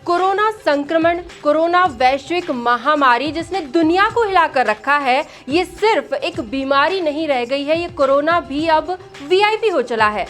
Corona संक्रमण, corona वैश्विक महामारी जिसने दुनिया को हिलाकर रखा है, ये सिर्फ एक बीमारी नहीं रह गई है, ये कोरोना भी अब वीआईपी हो चला है।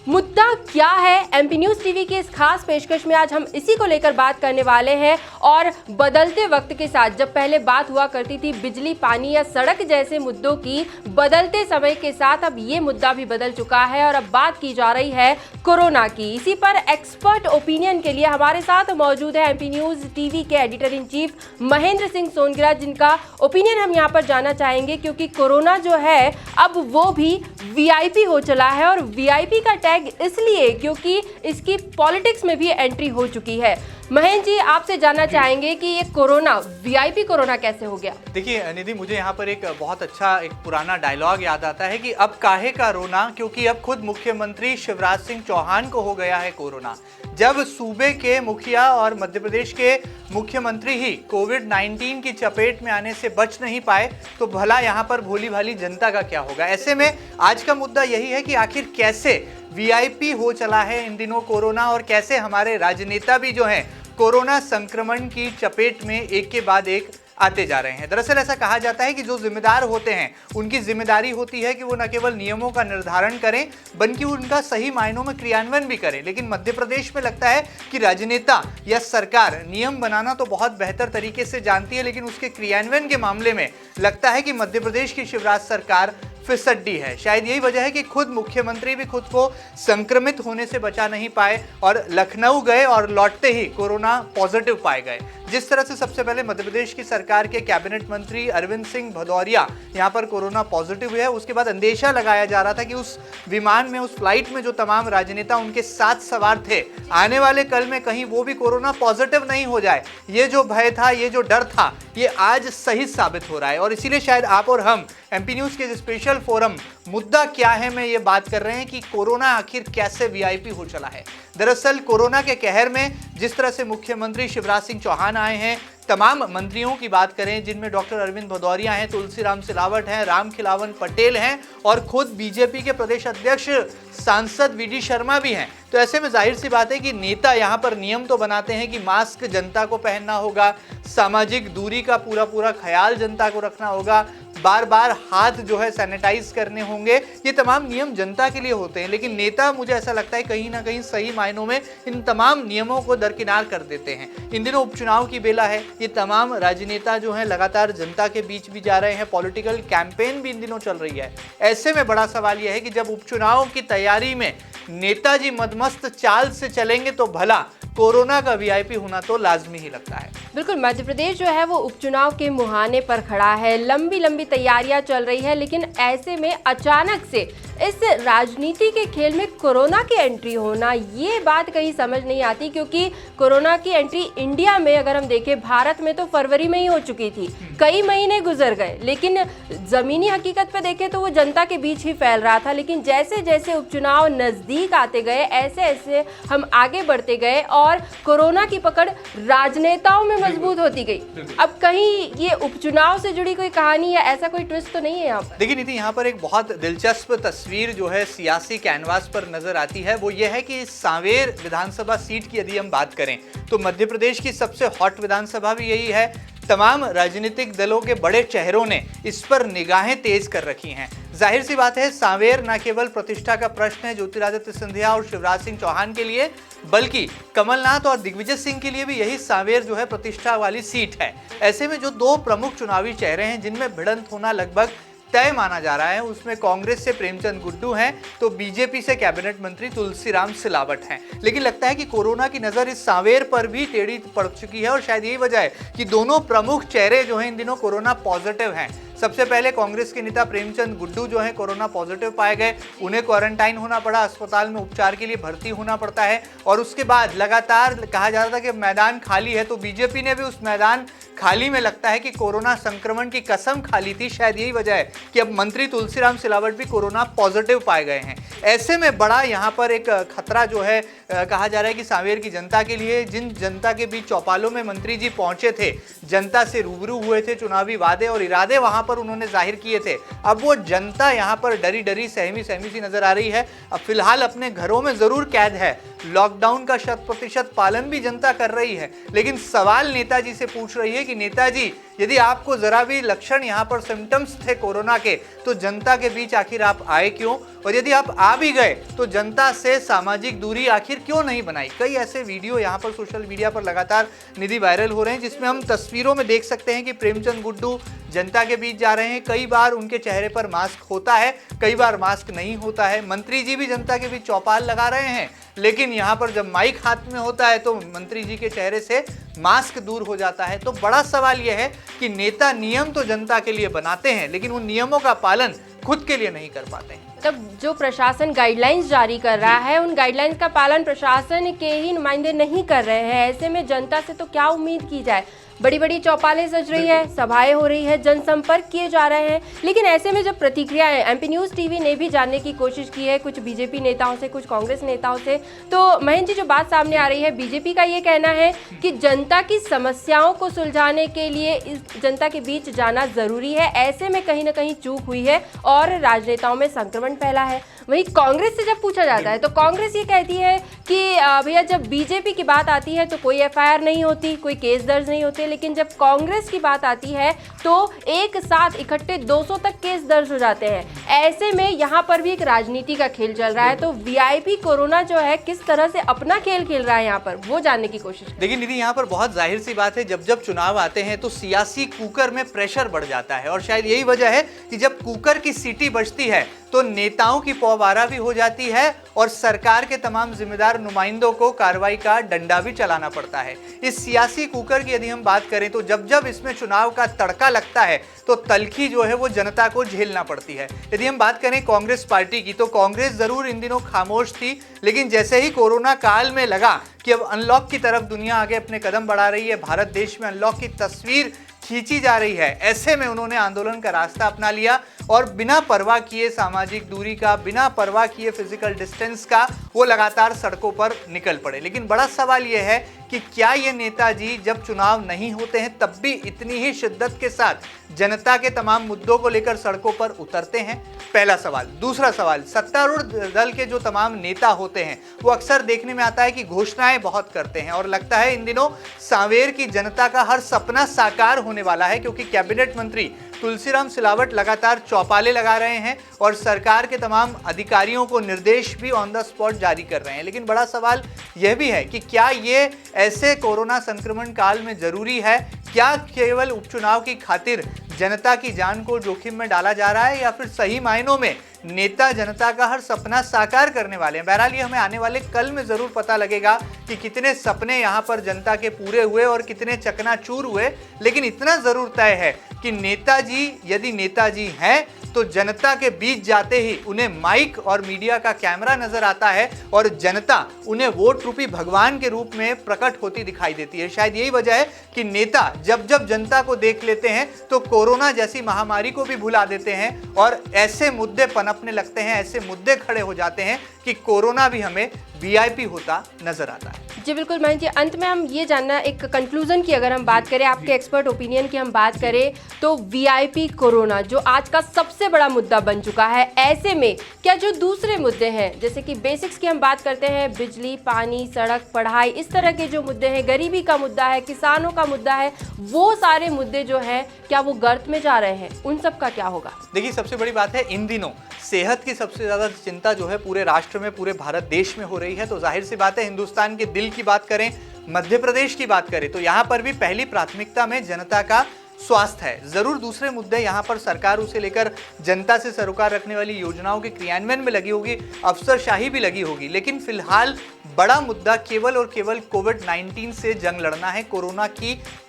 मुद्दा क्या है? एमपी न्यूज़ टीवी की इस खास पेशकश में आज हम इसी को लेकर बात करने वाले हैं। और बदलते वक्त के साथ, जब पहले बात हुआ करती थी बिजली, पानी या सड़क जैसे मुद्दों की, बदलते समय के साथ अब ये मुद्दा भी बदल चुका है और अब बात की जा रही है कोरोना की। इसी पर एक्सपर्ट ओपिनियन के लिए हमारे साथ मौजूद है एमपी न्यूज़ टीवी के editor in chief Mahendra Singh Songira, जिनका ओपिनियन हम यहाँ पर जानना चाहेंगे, क्योंकि कोरोना जो है अब वो भी वीआईपी हो चला है। और वीआईपी का टैग इसलिए क्योंकि इसकी पॉलिटिक्स में भी एंट्री हो चुकी है। महेंद्र जी, आपसे जानना चाहेंगे कि ये कोरोना वीआईपी कोरोना कैसे हो गया? देखिए निधि, मुझे यहाँ पर एक बहुत अच्छा एक पुराना डायलॉग याद आता है कि अब काहे का रोना, क्योंकि अब खुद मुख्यमंत्री शिवराज सिंह चौहान को हो गया है कोरोना। जब सूबे के मुखिया और मध्य प्रदेश के मुख्यमंत्री ही कोविड-19 की चपेट में आने से बच नहीं पाए, तो भला यहाँ पर भोली भाली जनता का क्या होगा। ऐसे में आज का मुद्दा यही है कि आखिर कैसे वीआईपी हो चला है इन दिनों कोरोना, और कैसे हमारे राजनेता भी जो हैं कोरोना संक्रमण की चपेट में एक के बाद एक आते जा रहे हैं। दरअसल ऐसा कहा जाता है कि जो जिम्मेदार होते हैं उनकी जिम्मेदारी होती है कि वो न केवल नियमों का निर्धारण करें बल्कि उनका सही मायनों में क्रियान्वयन भी करें। लेकिन मध्य प्रदेश में लगता है कि राजनेता या सरकार नियम बनाना तो बहुत बेहतर तरीके से जानती है, लेकिन उसके क्रियान्वयन के मामले में लगता है कि मध्य प्रदेश की शिवराज सरकार फिसड्डी है। शायद यही वजह है कि खुद मुख्यमंत्री भी खुद को संक्रमित होने से बचा नहीं पाए और लखनऊ गए और लौटते ही कोरोना पॉजिटिव पाए गए। जिस तरह से सबसे पहले मध्य प्रदेश की सरकार के कैबिनेट मंत्री अरविंद सिंह भदौरिया यहां पर कोरोना पॉजिटिव हुए, उसके बाद अंदेशा लगाया जा रहा था कि उस विमान में, उस फ्लाइट में जो तमाम राजनेता उनके साथ सवार थे, आने वाले कल में कहीं वो भी कोरोना पॉजिटिव नहीं हो जाए। ये जो भय था, ये जो डर था, ये आज सही साबित हो रहा है। और इसीलिए शायद आप और हम एमपी न्यूज़ के स्पेशल फोरम मुद्दा क्या है में ये बात कर रहे हैं कि कोरोना आखिर कैसे वीआईपी हो चला है। दरअसल कोरोना के कहर में जिस तरह से मुख्यमंत्री शिवराज सिंह चौहान आए हैं, तमाम मंत्रियों की बात करें जिनमें डॉक्टर अरविंद भदौरिया हैं, तुलसीराम सिलावट हैं, रामखिलावन पटेल हैं और खुद बीजेपी के प्रदेश अध्यक्ष सांसद वीडी शर्मा भी हैं, तो ऐसे में जाहिर सी बात है कि नेता यहाँ पर नियम तो बनाते हैं कि मास्क जनता को पहनना होगा, सामाजिक दूरी का पूरा ख्याल जनता को रखना होगा, बार बार हाथ जो है सैनिटाइज करने होंगे। ये तमाम नियम जनता के लिए होते हैं, लेकिन नेता, मुझे ऐसा लगता है, कहीं ना कहीं सही मायनों में इन तमाम नियमों को दरकिनार कर देते हैं। इन दिनों उपचुनाव की बेला है, ये तमाम राजनेता जो हैं लगातार जनता के बीच भी जा रहे हैं, पॉलिटिकल कैंपेन भी इन दिनों चल रही है। ऐसे में बड़ा सवाल यह है कि जब उपचुनाव की तैयारी में नेताजी मदमस्त चाल से चलेंगे तो भला कोरोना का वीआईपी होना तो लाजमी ही लगता है। बिल्कुल, मध्य प्रदेश जो है वो उपचुनाव के मुहाने पर खड़ा है, लंबी तैयारियां चल रही है, लेकिन ऐसे में अचानक से इस राजनीति के खेल में कोरोना की एंट्री होना, ये बात कहीं समझ नहीं आती। क्योंकि कोरोना की एंट्री इंडिया में अगर हम देखें, भारत में तो फरवरी में ही हो चुकी थी, कई महीने गुजर गए, लेकिन जमीनी हकीकत पे देखें तो वो जनता के बीच ही फैल रहा था। लेकिन जैसे जैसे उपचुनाव नजदीक आते गए, ऐसे ऐसे हम आगे बढ़ते गए और कोरोना की पकड़ राजनेताओं में मजबूत होती गई। अब कहीं ये उपचुनाव से जुड़ी कोई कहानी या ऐसा कोई ट्विस्ट तो नहीं है यहाँ पर? देखिए नीति, यहाँ पर एक बहुत दिलचस्प तस्वीर जो है सियासी कैनवास पर नजर आती है, वो ये है कि सांवेर विधानसभा सीट की यदि हम बात करें तो मध्य प्रदेश की सबसे हॉट विधानसभा भी यही है। तमाम राजनीतिक दलों के बड़े चेहरों ने इस पर निगाहें तेज कर रखी हैं। जाहिर सी बात है, सांवेर न केवल प्रतिष्ठा का प्रश्न है ज्योतिरादित्य सिंधिया और शिवराज सिंह चौहान के लिए, बल्कि कमलनाथ और दिग्विजय सिंह के लिए भी यही सांवेर जो है प्रतिष्ठा वाली सीट है। ऐसे में जो दो प्रमुख चुनावी चेहरे हैं जिनमें भिड़ंत होना लगभग तय माना जा रहा है, उसमें कांग्रेस से प्रेमचंद गुड्डू हैं तो बीजेपी से कैबिनेट मंत्री तुलसीराम सिलावट हैं। लेकिन लगता है कि कोरोना की नज़र इस सांवेर पर भी टेढ़ी पड़ चुकी है और शायद यही वजह है कि दोनों प्रमुख चेहरे जो हैं इन दिनों कोरोना पॉजिटिव हैं। सबसे पहले कांग्रेस के नेता प्रेमचंद गुड्डू जो है कोरोना पॉजिटिव पाए गए, उन्हें क्वारंटाइन होना पड़ा, अस्पताल में उपचार के लिए भर्ती होना पड़ता है। और उसके बाद लगातार कहा जा रहा था कि मैदान खाली है, तो बीजेपी ने भी उस मैदान खाली में लगता है कि कोरोना संक्रमण की कसम खा ली थी। शायद यही वजह है कि अब मंत्री तुलसीराम सिलावट भी कोरोना पॉजिटिव पाए गए हैं। ऐसे में बड़ा यहाँ पर एक खतरा जो है कहा जा रहा है कि सांवेर की जनता के लिए, जिन जनता के बीच चौपालों में मंत्री जी पहुंचे थे, जनता से रूबरू हुए थे, चुनावी वादे और इरादे वहां पर पर उन्होंने जाहिर किए थे, अब वो जनता यहाँ पर डरी डरी सहमी सहमी सी नजर आ रही है। अब फिलहाल अपने घरों में जरूर कैद है, लॉकडाउन का 100% पालन भी जनता कर रही है, लेकिन सवाल नेताजी से पूछ रही है कि नेताजी, यदि आपको जरा भी लक्षण यहाँ पर सिम्टम्स थे कोरोना के, तो जनता के बीच आखिर आप आए क्यों? और यदि आप आ भी गए तो जनता से सामाजिक दूरी आखिर क्यों नहीं बनाई? कई ऐसे वीडियो यहाँ पर सोशल मीडिया पर लगातार निधि वायरल हो रहे हैं, जिसमें हम तस्वीरों में देख सकते हैं कि प्रेमचंद गुड्डू जनता के बीच जा रहे हैं। कई बार उनके चेहरे पर मास्क होता है, कई बार मास्क नहीं होता है। मंत्री जी भी जनता के बीच चौपाल लगा रहे हैं, लेकिन यहाँ पर जब माइक हाथ में होता है तो मंत्री जी के चेहरे से मास्क दूर हो जाता है। तो बड़ा सवाल यह है कि नेता नियम तो जनता के लिए बनाते हैं, लेकिन उन नियमों का पालन खुद के लिए नहीं कर पाते हैं। मतलब जो प्रशासन गाइडलाइंस जारी कर रहा है, उन गाइडलाइंस का पालन प्रशासन के ही नुमाइंदे नहीं कर रहे हैं। ऐसे में जनता से तो क्या उम्मीद की जाए? बड़ी बड़ी चौपालें सज रही है, सभाएं हो रही है, जनसंपर्क किए जा रहे हैं, लेकिन ऐसे में जब प्रतिक्रियाएं एमपी न्यूज़ टीवी ने भी जानने की कोशिश की है कुछ बीजेपी नेताओं से, कुछ कांग्रेस नेताओं से, तो महेंद्र जी जो बात सामने आ रही है, बीजेपी का ये कहना है कि जनता की समस्याओं को सुलझाने के लिए इस जनता के बीच जाना जरूरी है। ऐसे में कहीं ना कहीं चूक हुई है और राजनेताओं में संक्रमण फैला है। वहीं कांग्रेस से जब पूछा जाता है तो कांग्रेस ये कहती है कि भैया जब बीजेपी की बात आती है तो कोई एफआईआर नहीं होती, कोई केस दर्ज नहीं होते, लेकिन जब कांग्रेस की बात आती है तो एक साथ इकट्ठे 200 तक केस दर्ज हो जाते हैं। ऐसे में यहाँ पर भी एक राजनीति का खेल चल रहा है। तो वीआईपी कोरोना जो है किस तरह से अपना खेल खेल रहा है यहाँ पर, वो जानने की कोशिश। देखिए निधि, यहाँ पर बहुत जाहिर सी बात है, जब जब चुनाव आते हैं तो सियासी कुकर में प्रेशर बढ़ जाता है, और शायद यही वजह है कि जब कुकर की सीटी बजती है तो नेताओं की पौवारा भी हो जाती है और सरकार के तमाम जिम्मेदार नुमाइंदों को कार्रवाई का डंडा भी चलाना पड़ता है। इस सियासी कुकर की यदि हम बात करें तो जब जब इसमें चुनाव का तड़का लगता है तो तलखी जो है वो जनता को झेलना पड़ती है। यदि हम बात करें कांग्रेस पार्टी की, तो कांग्रेस जरूर इन दिनों खामोश थी, लेकिन जैसे ही कोरोना काल में लगा कि अब अनलॉक की तरफ दुनिया आगे अपने कदम बढ़ा रही है, भारत देश में अनलॉक की तस्वीर खींची जा रही है, ऐसे में उन्होंने आंदोलन का रास्ता अपना लिया और बिना परवाह किए सामाजिक दूरी का, बिना परवाह किए फिजिकल डिस्टेंस का, वो लगातार सड़कों पर निकल पड़े। लेकिन बड़ा सवाल यह है कि क्या ये नेताजी जब चुनाव नहीं होते हैं तब भी इतनी ही शिद्दत के साथ जनता के तमाम मुद्दों को लेकर सड़कों पर उतरते हैं? पहला सवाल। दूसरा सवाल, सत्तारूढ़ दल के जो तमाम नेता होते हैं वो अक्सर देखने में आता है कि घोषणाएं बहुत करते हैं, और लगता है इन दिनों सांवेर की जनता का हर सपना साकार होने वाला है, क्योंकि कैबिनेट मंत्री तुलसीराम सिलावट लगातार चौपाले लगा रहे हैं और सरकार के तमाम अधिकारियों को निर्देश भी ऑन द स्पॉट जारी कर रहे हैं। लेकिन बड़ा सवाल यह भी है कि क्या ये ऐसे कोरोना संक्रमण काल में जरूरी है? क्या केवल उपचुनाव की खातिर जनता की जान को जोखिम में डाला जा रहा है, या फिर सही मायनों में नेता जनता का हर सपना साकार करने वाले हैं? बहरहाल ये हमें आने वाले कल में जरूर पता लगेगा कि कितने सपने यहाँ पर जनता के पूरे हुए और कितने चकनाचूर हुए। लेकिन इतना जरूर तय है कि नेताजी यदि नेताजी हैं तो जनता के बीच जाते ही उन्हें माइक और मीडिया का कैमरा नजर आता है और जनता उन्हें वोट रूपी भगवान के रूप में प्रकट होती दिखाई देती है। शायद यही वजह है कि नेता जब जब जनता को देख लेते हैं तो कोरोना जैसी महामारी को भी भुला देते हैं और ऐसे मुद्दे पनपने लगते हैं, ऐसे मुद्दे खड़े हो जाते हैं कि कोरोना भी हमें वीआईपी होता नजर आता है। जी बिल्कुल महेंद्र जी, अंत में हम ये जानना, एक कंक्लूजन की अगर हम बात करें, आपके एक्सपर्ट ओपिनियन की हम बात करें, तो वीआईपी कोरोना जो आज का सबसे बड़ा मुद्दा बन चुका है, ऐसे में क्या जो दूसरे मुद्दे हैं जैसे कि बेसिक्स की हम बात करते हैं, बिजली, पानी, सड़क, पढ़ाई, इस तरह के जो मुद्दे हैं, गरीबी का मुद्दा है, किसानों का मुद्दा है, वो सारे मुद्दे जो हैं क्या वो गर्त में जा रहे हैं? उन सब का क्या होगा? देखिए सबसे बड़ी बात है, इन दिनों सेहत की सबसे ज्यादा चिंता जो है पूरे राष्ट्र में, पूरे भारत देश में हो रही है। तो जाहिर सी बात है, हिंदुस्तान के दिल की बात करें, मध्य प्रदेश की बात करें, तो यहाँ पर भी पहली प्राथमिकता में जनता का स्वास्थ्य है। जरूर दूसरे मुद्दे यहाँ पर सरकार उसे लेकर जनता से सरोकार रखने वाली योजनाओं के क्रियान्वयन में लगी होगी, अफसरशाही भी लगी होगी, लेकिन फिलहाल बड़ा मुद्दा केवल और केवल कोविड-19 से जंग लड़ना है, कोरोना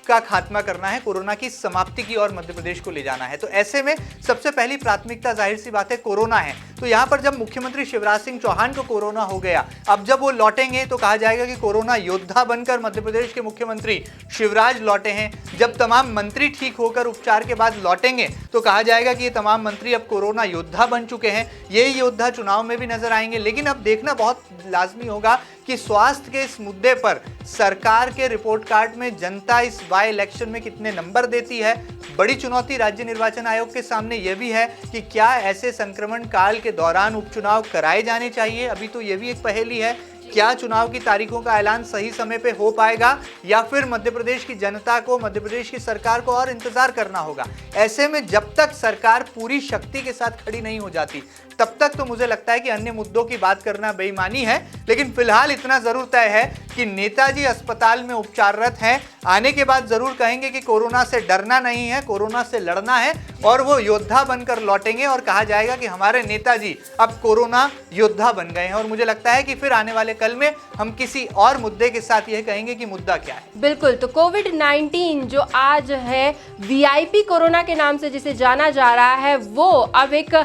का खात्मा करना है, कोरोना की समाप्ति की ओर मध्य प्रदेश को ले जाना है। तो ऐसे में सबसे पहली प्राथमिकता जाहिर सी बात है कोरोना है। तो यहाँ पर जब मुख्यमंत्री शिवराज सिंह चौहान को कोरोना हो गया, अब जब वो लौटेंगे तो कहा जाएगा कि कोरोना योद्धा बनकर मध्य प्रदेश के मुख्यमंत्री शिवराज लौटे हैं। जब तमाम मंत्री ठीक होकर उपचार के बाद लौटेंगे तो कहा जाएगा कि ये तमाम मंत्री अब कोरोना योद्धा बन चुके हैं, ये योद्धा चुनाव में भी नजर आएंगे। लेकिन अब देखना बहुत लाजमी होगा कि स्वास्थ्य के इस मुद्दे पर सरकार के रिपोर्ट कार्ड में जनता इस बाय इलेक्शन में कितने नंबर देती है। बड़ी चुनौती राज्य निर्वाचन आयोग के सामने यह भी है कि क्या ऐसे संक्रमण काल के दौरान उपचुनाव कराए जाने चाहिए। अभी तो यह भी एक पहेली है, क्या चुनाव की तारीखों का ऐलान सही समय पे हो पाएगा या फिर मध्य प्रदेश की जनता को, मध्य प्रदेश की सरकार को और इंतजार करना होगा। ऐसे में जब तक सरकार पूरी शक्ति के साथ खड़ी नहीं हो जाती तब तक तो मुझे लगता है कि अन्य मुद्दों की बात करना बेईमानी है। लेकिन फिलहाल इतना जरूर तय है कि नेताजी अस्पताल में उपचाररत हैं, आने के बाद जरूर कहेंगे कि कोरोना से डरना नहीं है, कोरोना से लड़ना है, और वो योद्धा बनकर लौटेंगे और कहा जाएगा कि हमारे नेताजी अब कोरोना योद्धा बन गए हैं। और मुझे लगता है कि फिर आने वाले कल में हम किसी और मुद्दे के साथ यह कहेंगे कि मुद्दा क्या है। बिल्कुल, तो कोविड-19 जो आज है वीआईपी कोरोना के नाम से जिसे जाना जा रहा है, वो अब एक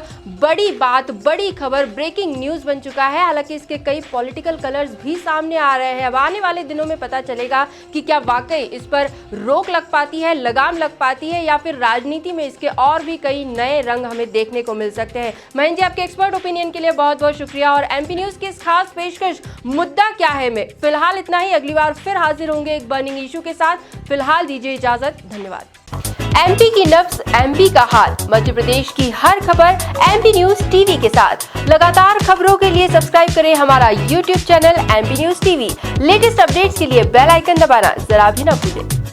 बड़ी बात, बड़ी खबर, ब्रेकिंग न्यूज बन चुका है। हालांकि इसके कई पॉलिटिकल कलर्स भी सामने आ रहे हैं। अब आने वाले दिनों में पता चलेगा कि क्या वाकई इस पर रोक लग पाती है, लगाम लग पाती है, या फिर राजनीति में इसके और भी कई नए रंग हमें देखने को मिल सकते हैं। महेंद्र जी, आपके एक्सपर्ट ओपिनियन के लिए बहुत बहुत शुक्रिया। और एमपी न्यूज की इस खास पेशकश मुद्दा क्या है में फिलहाल इतना ही। अगली बार फिर हाजिर होंगे एक बर्निंग इशू के साथ। फिलहाल दीजिए इजाजत, धन्यवाद। एमपी की नब्ज, एमपी का हाल, मध्य प्रदेश की हर खबर एमपी न्यूज टीवी के साथ। लगातार खबरों के लिए सब्सक्राइब करें हमारा YouTube channel MP news TV. Latest updates के लिए बेल आइकन दबाना जरा भी न भूलें।